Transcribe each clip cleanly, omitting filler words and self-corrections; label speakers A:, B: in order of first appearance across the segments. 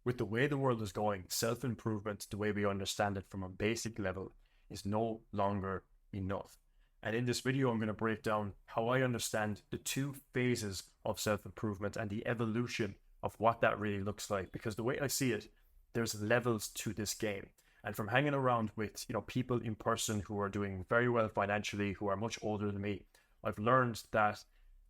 A: With the way the world is going, self-improvement, the way we understand it from a basic level, is no longer enough. And in this video, I'm going to break down how I understand the two phases of self-improvement and the evolution of what that really looks like. Because the way I see it, there's levels to this game. And from hanging around with, people in person who are doing very well financially, who are much older than me, I've learned that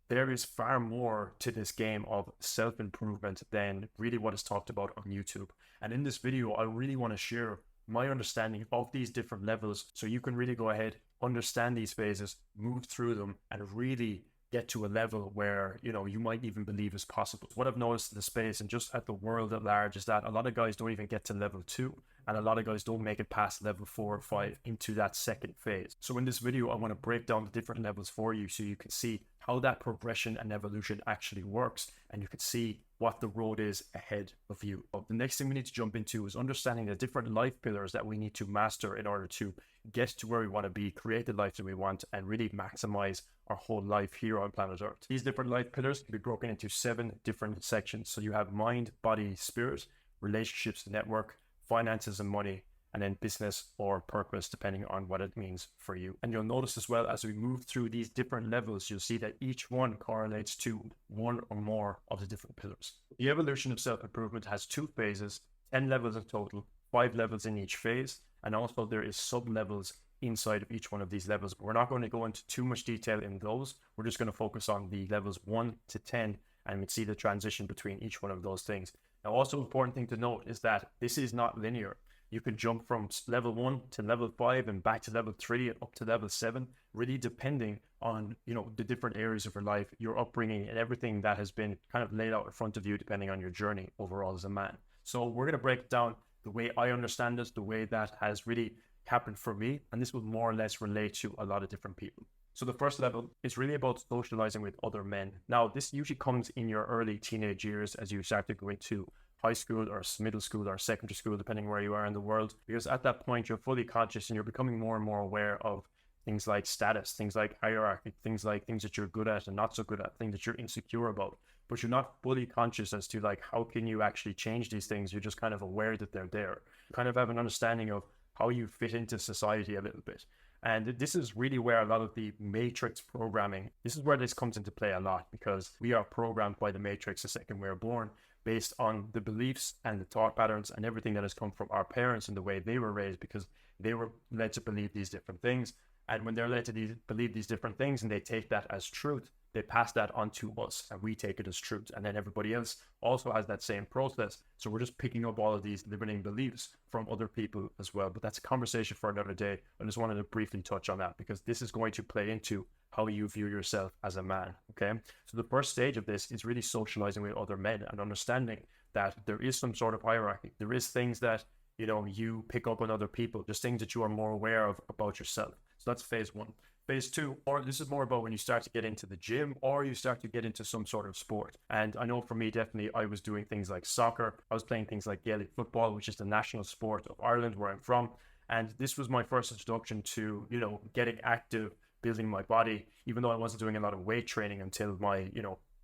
A: there is far more to this game of self-improvement than really what is talked about on YouTube. And in this video, I really want to share my understanding of these different levels so you can really go ahead, understand these phases, move through them, and really get to a level where, you might even believe is possible. What I've noticed in the space and just at the world at large is that a lot of guys don't even get to level 2, and a lot of guys don't make it past level 4 or 5 into that second phase. So in this video, I want to break down the different levels for you so you can see how that progression and evolution actually works, and you can see what the road is ahead of you. But the next thing we need to jump into is understanding the different life pillars that we need to master in order to get to where we want to be, create the life that we want, and really maximize our whole life here on planet Earth. These different life pillars can be broken into 7 different sections. So you have mind, body, spirit, relationships, network, finances and money, and then business or purpose, depending on what it means for you. And you'll notice as well, as we move through these different levels, you'll see that each one correlates to one or more of the different pillars. The evolution of self-improvement has 2 phases, 10 levels in total, 5 levels in each phase, and also there is sub-levels inside of each one of these levels. But we're not going to go into too much detail in those. We're just going to focus on the levels 1 to 10 and see the transition between each one of those things. Now, also important thing to note is that this is not linear. You can jump from level 1 to level 5 and back to level 3 and up to level 7, really depending on, the different areas of your life, your upbringing, and everything that has been kind of laid out in front of you, depending on your journey overall as a man. So we're going to break it down the way I understand it, the way that has really happened for me, and this will more or less relate to a lot of different people. So the first level is really about socializing with other men. Now, this usually comes in your early teenage years as you start to go into high school or middle school or secondary school, depending where you are in the world, because at that point you're fully conscious and you're becoming more and more aware of things like status, things like hierarchy, things like things that you're good at and not so good at, things that you're insecure about, but you're not fully conscious as to like how can you actually change these things. You're just kind of aware that they're there. You kind of have an understanding of how you fit into society a little bit. And this is really where a lot of the matrix programming, this is where this comes into play a lot, because we are programmed by the matrix the second we're born, based on the beliefs and the thought patterns and everything that has come from our parents and the way they were raised, because they were led to believe these different things. And when they're led to believe these different things and they take that as truth, they pass that on to us and we take it as truth. And then everybody else also has that same process. So we're just picking up all of these limiting beliefs from other people as well. But that's a conversation for another day. I just wanted to briefly touch on that because this is going to play into how you view yourself as a man. Okay. So the first stage of this is really socializing with other men and understanding that there is some sort of hierarchy. There is things that, you pick up on other people, just things that you are more aware of about yourself. So that's phase 1. Phase 2, or this is more about when you start to get into the gym or you start to get into some sort of sport. And I know for me, definitely, I was doing things like soccer. I was playing things like Gaelic football, which is the national sport of Ireland, where I'm from. And this was my first introduction to, getting active, building my body, even though I wasn't doing a lot of weight training until my,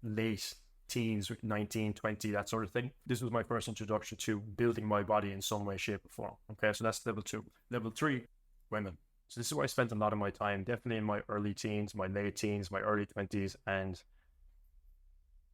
A: late teens, 19, 20, that sort of thing. This was my first introduction to building my body in some way, shape, or form. Okay, so that's level 2. Level 3, women. So this is where I spent a lot of my time, definitely in my early teens, my late teens, my early 20s, and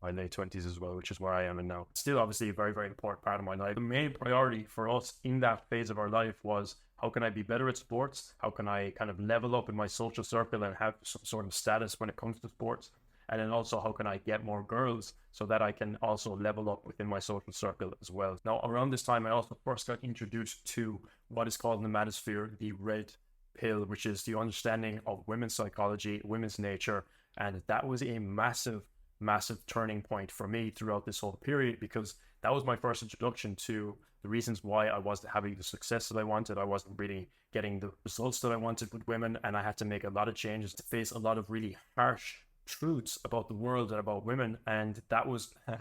A: my late 20s as well, which is where I am in now. Still, obviously, a very, very important part of my life. The main priority for us in that phase of our life was, how can I be better at sports? How can I kind of level up in my social circle and have some sort of status when it comes to sports? And then also, how can I get more girls so that I can also level up within my social circle as well? Now, around this time, I also first got introduced to what is called in the manosphere the red pill, which is the understanding of women's psychology, women's nature. And that was a massive turning point for me throughout this whole period, because that was my first introduction to the reasons why I wasn't having the success that I wanted. I wasn't really getting the results that I wanted with women, and I had to make a lot of changes to face a lot of really harsh truths about the world and about women. And that was an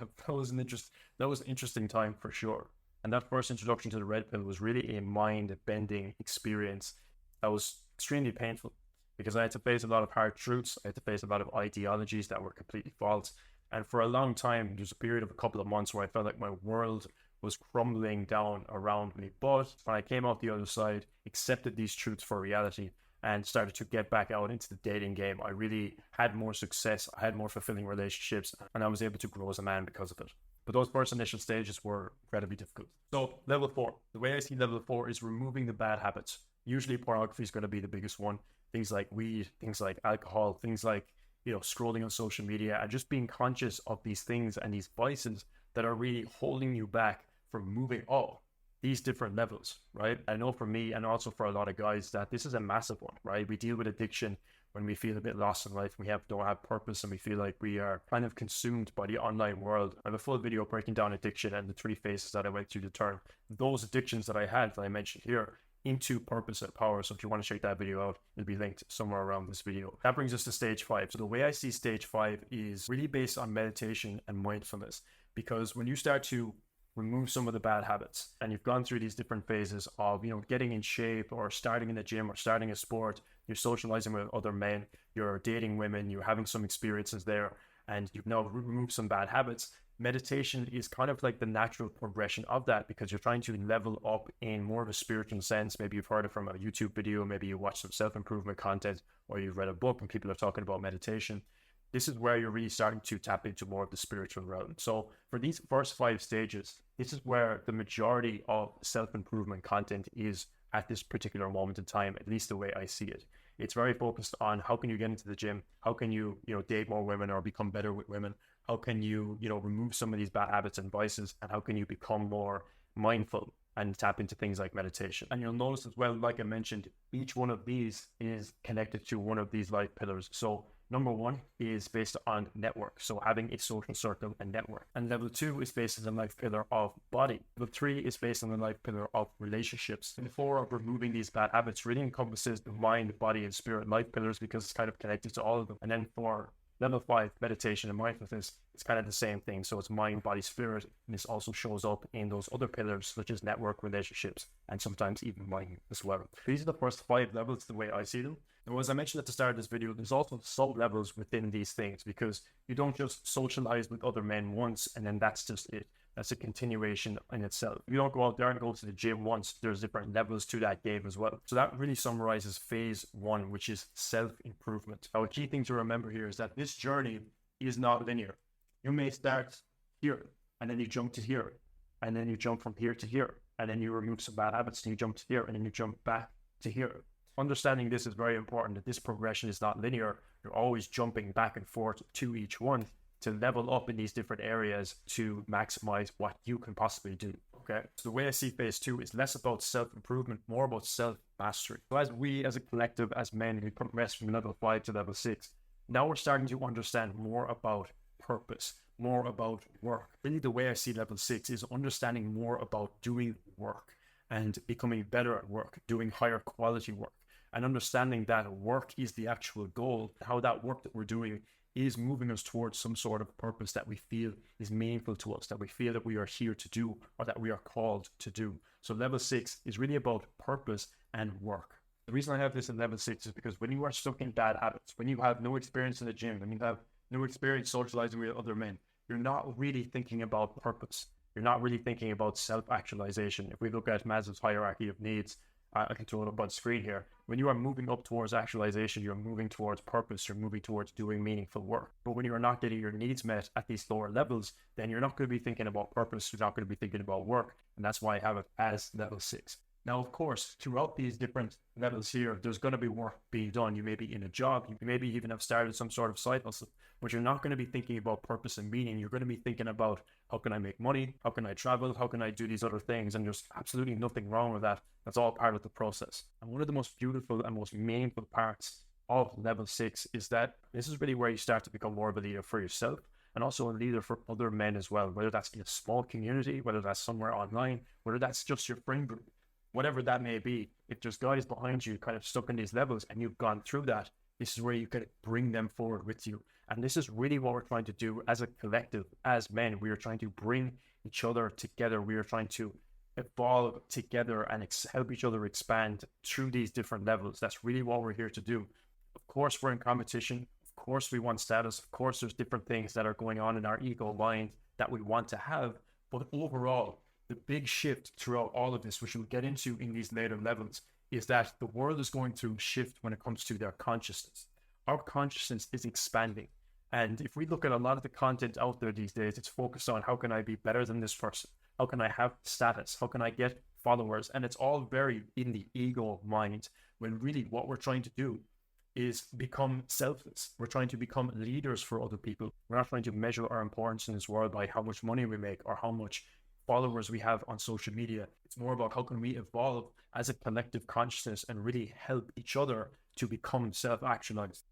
A: interesting time for sure. And that first introduction to the red pill was really a mind-bending experience that was extremely painful, because I had to face a lot of hard truths. I had to face a lot of ideologies that were completely false. And for a long time, there's a period of a couple of months where I felt like my world was crumbling down around me. But when I came out the other side, accepted these truths for reality, and started to get back out into the dating game, I really had more success, I had more fulfilling relationships, and I was able to grow as a man because of it. But those first initial stages were incredibly difficult. So level 4, the way I see level 4 is removing the bad habits. Usually pornography is going to be the biggest one. Things like weed, things like alcohol, things like, scrolling on social media, and just being conscious of these things and these vices that are really holding you back from moving up these different levels, right? I know for me and also for a lot of guys that this is a massive one, right? We deal with addiction when we feel a bit lost in life, we don't have purpose, and we feel like we are kind of consumed by the online world. I have a full video breaking down addiction and the 3 phases that I went through to turn those addictions that I had, that I mentioned here, into purpose and power. So if you want to check that video out, it'll be linked somewhere around this video. That brings us to stage 5. So the way I see stage 5 is really based on meditation and mindfulness, because when you start to remove some of the bad habits and you've gone through these different phases of, getting in shape or starting in the gym or starting a sport, you're socializing with other men, you're dating women, you're having some experiences there, and you've now removed some bad habits. Meditation is kind of like the natural progression of that, because you're trying to level up in more of a spiritual sense. Maybe you've heard it from a YouTube video, maybe you watch some self-improvement content, or you've read a book and people are talking about meditation. This is where you're really starting to tap into more of the spiritual realm. So for these first 5 stages, this is where the majority of self-improvement content is at this particular moment in time, at least the way I see it. It's very focused on how can you get into the gym? How can you, date more women or become better with women? How can you, remove some of these bad habits and vices? And how can you become more mindful and tap into things like meditation? And you'll notice as well, like I mentioned, each one of these is connected to one of these life pillars. So number 1 is based on network, so having a social circle and network. And level 2 is based on the life pillar of body. Level 3 is based on the life pillar of relationships. And 4 of removing these bad habits really encompasses the mind, body, and spirit life pillars, because it's kind of connected to all of them. And then for level 5, meditation and mindfulness, it's kind of the same thing. So it's mind, body, spirit, and this also shows up in those other pillars such as network, relationships, and sometimes even mind as well. These are the first 5 levels the way I see them. Now, as I mentioned at the start of this video, there's also sub-levels within these things, because you don't just socialize with other men once and then that's just it. That's a continuation in itself. You don't go out there and go to the gym once. There's different levels to that game as well. So that really summarizes phase 1, which is self-improvement. Now, a key thing to remember here is that this journey is not linear. You may start here and then you jump to here, and then you jump from here to here, and then you remove some bad habits and you jump to here, and then you jump back to here. Understanding this is very important, that this progression is not linear. You're always jumping back and forth to each one to level up in these different areas to maximize what you can possibly do. Okay, so the way I see phase 2 is less about self-improvement, more about self-mastery. So as we as a collective, as men, we progress from level 5 to level 6, now we're starting to understand more about purpose, more about work. Really, the way I see level 6 is understanding more about doing work and becoming better at work, doing higher quality work, and understanding that work is the actual goal, how that work that we're doing is moving us towards some sort of purpose that we feel is meaningful to us, that we feel that we are here to do, or that we are called to do. So level 6 is really about purpose and work. The reason I have this in level 6 is because when you are stuck in bad habits, when you have no experience in the gym, when you have no experience socializing with other men, you're not really thinking about purpose. You're not really thinking about self-actualization. If we look at Maslow's hierarchy of needs, I can throw it up on screen here. When you are moving up towards actualization, you're moving towards purpose, you're moving towards doing meaningful work. But when you are not getting your needs met at these lower levels, then you're not going to be thinking about purpose, you're not going to be thinking about work. And that's why I have it as level 6. Now, of course, throughout these different levels here, there's going to be work being done. You may be in a job, you maybe even have started some sort of side hustle, but you're not going to be thinking about purpose and meaning. You're going to be thinking about, how can I make money? How can I travel? How can I do these other things? And there's absolutely nothing wrong with that. That's all part of the process. And one of the most beautiful and most meaningful parts of level 6 is that this is really where you start to become more of a leader for yourself, and also a leader for other men as well, whether that's in a small community, whether that's somewhere online, whether that's just your friend group. Whatever that may be, if there's guys behind you kind of stuck in these levels and you've gone through that, this is where you can bring them forward with you. And this is really what we're trying to do as a collective, as men. We are trying to bring each other together. We are trying to evolve together and help each other expand through these different levels. That's really what we're here to do. Of course, we're in competition. Of course, we want status. Of course, there's different things that are going on in our ego mind that we want to have. But overall, The big shift throughout all of this, which we'll get into in these later levels, is that the world is going through a shift when it comes to their consciousness. Our consciousness is expanding. And if we look at a lot of the content out there these days, it's focused on how can I be better than this person? How can I have status? How can I get followers? And it's all very in the ego mind, when really what we're trying to do is become selfless. We're trying to become leaders for other people. We're not trying to measure our importance in this world by how much money we make or how much followers we have on social media. It's more about how can we evolve as a collective consciousness and really help each other to become self-actualized.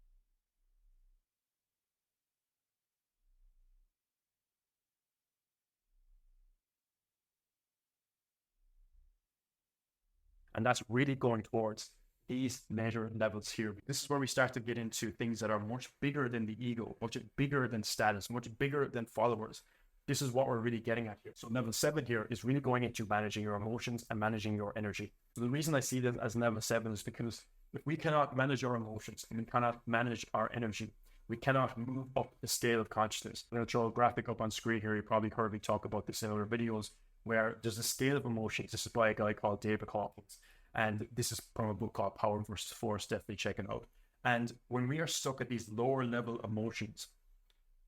A: And that's really going towards these measure levels here. This is where we start to get into things that are much bigger than the ego, much bigger than status, much bigger than followers. This is what we're really getting at here. So level 7 here is really going into managing your emotions and managing your energy. So the reason I see this as level 7 is because if we cannot manage our emotions and we cannot manage our energy, we cannot move up the scale of consciousness. I'm going to throw a graphic up on screen here. You probably heard me talk about this in other videos, where there's a scale of emotions. This is by a guy called David Hawkins. And this is from a book called Power versus Force. Definitely check it out. And when we are stuck at these lower level emotions,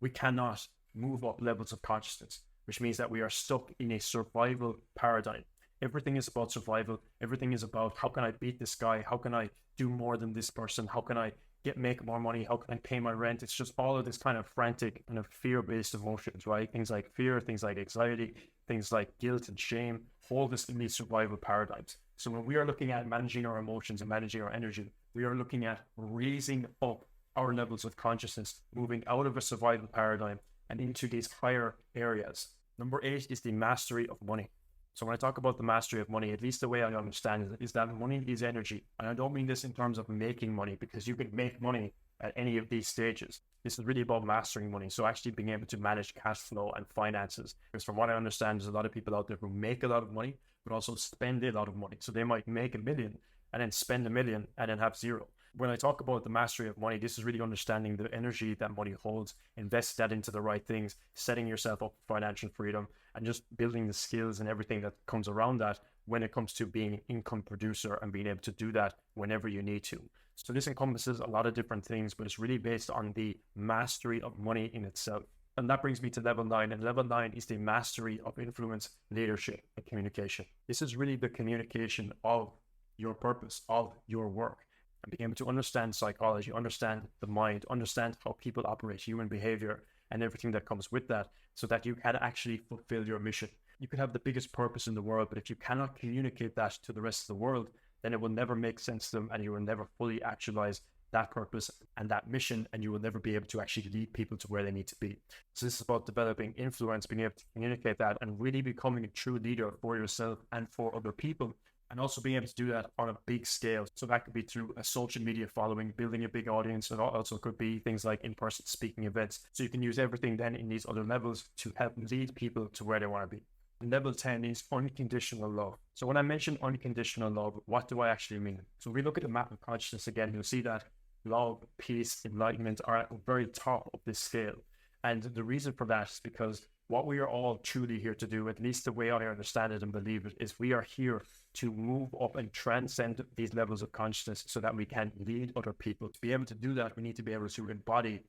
A: we cannot move up levels of consciousness, which means that we are stuck in a survival paradigm. Everything is about survival. Everything is about how can I beat this guy? How can I do more than this person? How can I make more money? How can I pay my rent? It's just all of this kind of frantic kind of fear-based emotions, right? Things like fear, things like anxiety, things like guilt and shame, all this in these survival paradigms. So when we are looking at managing our emotions and managing our energy, we are looking at raising up our levels of consciousness, moving out of a survival paradigm and into these higher areas. Number 8 is the mastery of money. So when I talk about the mastery of money, at least the way I understand it, is that money is energy. And I don't mean this in terms of making money, because you can make money at any of these stages. This is really about mastering money. So actually being able to manage cash flow and finances. Because from what I understand, there's a lot of people out there who make a lot of money, but also spend a lot of money. So they might make $1 million and then spend $1 million and then have zero. When I talk about the mastery of money, this is really understanding the energy that money holds, invest that into the right things, setting yourself up for financial freedom, and just building the skills and everything that comes around that when it comes to being an income producer and being able to do that whenever you need to. So this encompasses a lot of different things, but it's really based on the mastery of money in itself. And that brings me to level 9. And level 9 is the mastery of influence, leadership, and communication. This is really the communication of your purpose, of your work. And being able to understand psychology, understand the mind, understand how people operate, human behavior, and everything that comes with that, so that you can actually fulfill your mission. You could have the biggest purpose in the world, but if you cannot communicate that to the rest of the world, then it will never make sense to them, and you will never fully actualize that purpose and that mission, and you will never be able to actually lead people to where they need to be. So this is about developing influence, being able to communicate that, and really becoming a true leader for yourself and for other people. And also being able to do that on a big scale. So that could be through a social media following, building a big audience. It also could be things like in-person speaking events. So you can use everything then in these other levels to help lead people to where they want to be. And level 10 is unconditional love. So when I mention unconditional love, what do I actually mean? So if we look at the map of consciousness again, you'll see that love, peace, enlightenment are at the very top of this scale. And the reason for that is because what we are all truly here to do, at least the way I understand it and believe it, is we are here to move up and transcend these levels of consciousness so that we can lead other people. To be able to do that, we need to be able to embody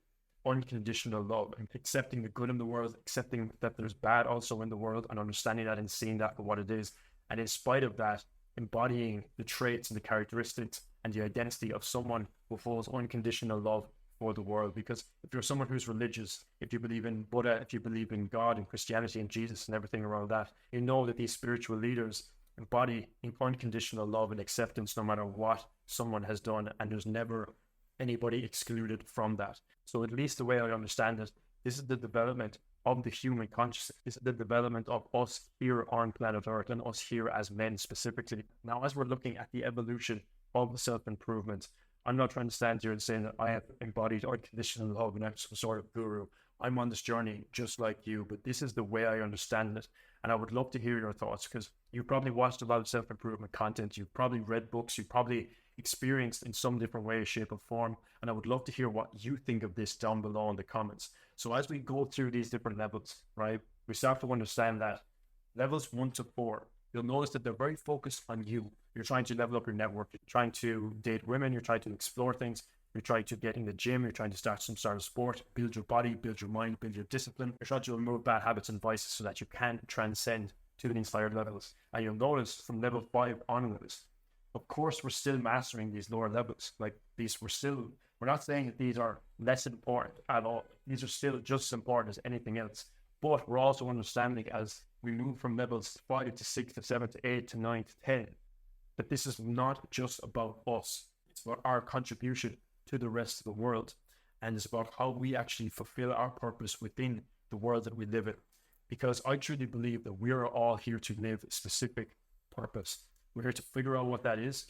A: unconditional love and accepting the good in the world, accepting that there's bad also in the world, and understanding that and seeing that for what it is. And in spite of that, embodying the traits and the characteristics and the identity of someone who holds unconditional love for the world. Because if you're someone who's religious, if you believe in Buddha, if you believe in God and Christianity and Jesus and everything around that, you know that these spiritual leaders embody unconditional love and acceptance no matter what someone has done, and there's never anybody excluded from that. So at least the way I understand it, this is the development of the human consciousness. This is the development of us here on planet Earth and us here as men specifically. Now, as we're looking at the evolution of self-improvement, I'm not trying to stand here and saying that I have embodied unconditional love and I'm some sort of guru. I'm on this journey just like you, but this is the way I understand it. And I would love to hear your thoughts, because you've probably watched a lot of self-improvement content. You've probably read books. You've probably experienced in some different way, shape, or form. And I would love to hear what you think of this down below in the comments. So as we go through these different levels, right, we start to understand that Levels 1 to 4, you'll notice that they're very focused on you. You're trying to level up your network, you're trying to date women, you're trying to explore things, you're trying to get in the gym, you're trying to start some sort of sport, build your body, build your mind, build your discipline. You're trying to remove bad habits and vices so that you can transcend to these higher levels. And you'll notice from level 5 onwards, of course, we're still mastering these lower levels. Like these, we're not saying that these are less important at all. These are still just as important as anything else. But we're also understanding as we move from levels 5 to 6 to 7 to 8 to 9 to 10, that this is not just about us. It's about our contribution to the rest of the world. And it's about how we actually fulfill our purpose within the world that we live in. Because I truly believe that we are all here to live a specific purpose. We're here to figure out what that is.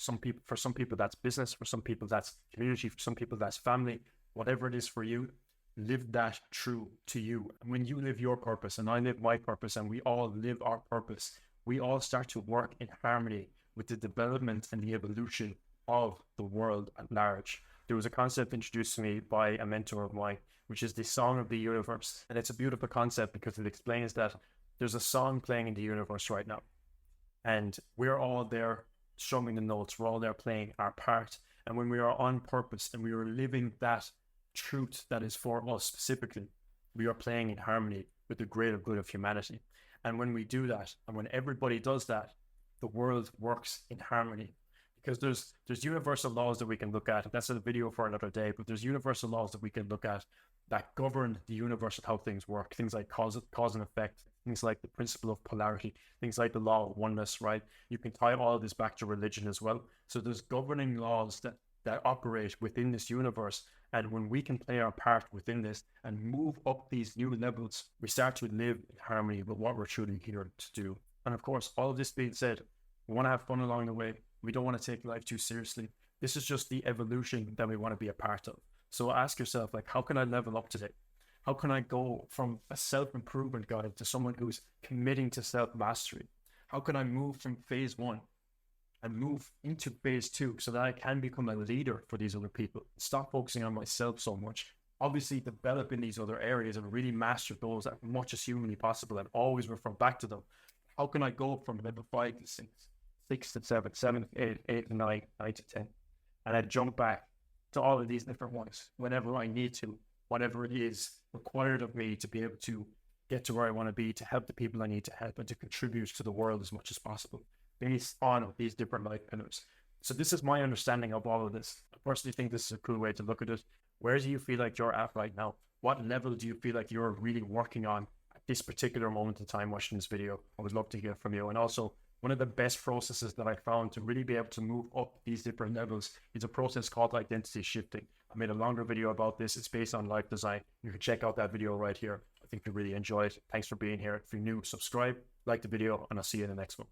A: For some people, that's business. For some people, that's community. For some people, that's family. Whatever it is for you, live that true to you. And when you live your purpose and I live my purpose and we all live our purpose, we all start to work in harmony with the development and the evolution of the world at large. There was a concept introduced to me by a mentor of mine, which is the song of the universe. And it's a beautiful concept because it explains that there's a song playing in the universe right now. And we're all there strumming the notes. We're all there playing our part. And when we are on purpose and we are living that truth that is for us specifically, we are playing in harmony with the greater good of humanity. And when we do that, and when everybody does that, the world works in harmony. Because there's universal laws that we can look at. That's a video for another day, but there's universal laws that we can look at that govern the universe and how things work. Things like cause and effect, things like the principle of polarity, things like the law of oneness, right? You can tie all of this back to religion as well. So there's governing laws that operate within this universe. And when we can play our part within this and move up these new levels, we start to live in harmony with what we're truly here to do. And of course, all of this being said, we want to have fun along the way. We don't want to take life too seriously. This is just the evolution that we want to be a part of. So ask yourself, like, how can I level up today? How can I go from a self-improvement guy to someone who's committing to self-mastery? How can I move from phase 1 and move into phase 2 so that I can become a leader for these other people? Stop focusing on myself so much. Obviously, develop in these other areas and really master those as much as humanly possible and always refer back to them. How can I go from level 5 to 6, 6 to 7, 7 to 8, 8 to 9, 9 to 10? And I jump back to all of these different ones whenever I need to, whatever it is required of me to be able to get to where I want to be, to help the people I need to help, and to contribute to the world as much as possible based on these different life pillars. So this is my understanding of all of this. I personally think this is a cool way to look at it. Where do you feel like you're at right now? What level do you feel like you're really working on at this particular moment in time watching this video? I would love to hear from you. And also, one of the best processes that I found to really be able to move up these different levels is a process called identity shifting. I made a longer video about this. It's based on life design. You can check out that video right here. I think you really enjoy it. Thanks for being here. If you're new, subscribe, like the video, and I'll see you in the next one.